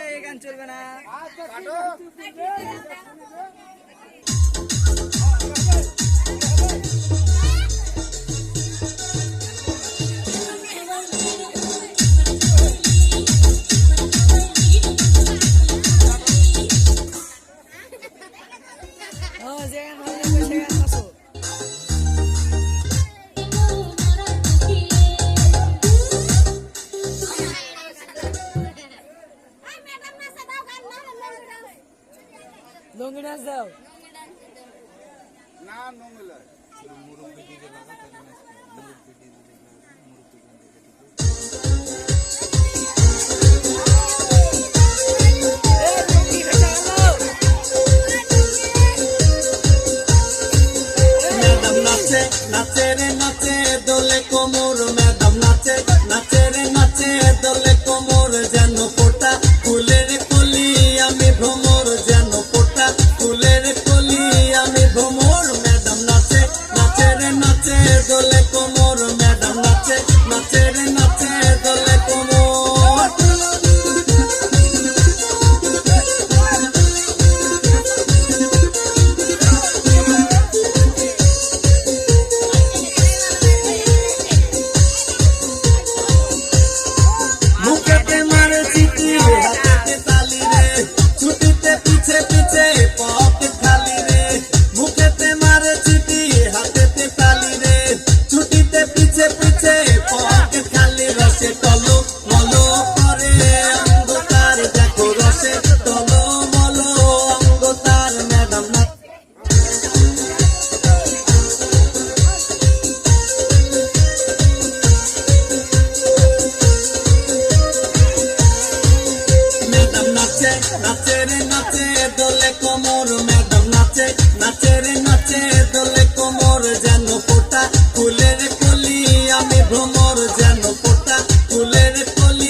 এই গান চলবে না। যে গান ভালো লাগবে সে গান আসো। লঙ্গি ডান্স দাও না নঙ্গলা ম্যাডাম নাচে নাচে রে নাচে দোলে কোমর ম্যাডাম নাচে নাচে রে নাচে দোলে কোমর যেন ফোটা ফুলের কলি আমি ভ্রমর যেন ফোটা ফুলের কলি আমি ভ্রমর ম্যাডাম নাচে নাচে রে নাচে দোলে কোমর ম্যাডাম নাচে নাচে রে নাচে দোলে কোমর মুখেতে মারে চিঠি হাতেতে তালি রে ছুটিতে পিছে পিছে পকেট খালি রে মুখেতে মারে চিঠি হাতেতে তালি রে ছুটিতে পিছে পিছে পকেট খালি রসে টলো মলো করে অঙ্গ তার দেখো রসে টলো মলো অঙ্গ তার ম্যাডাম না ম্যাডাম নাচে নাচে রে নাচে দোলে কোমর ম্যাডাম নাচে নাচে রে নাচে দোলে কোমর যেন ফোটা ফুলের কলি আমি ভ্রমর যেন ফোটা ফুলের কলি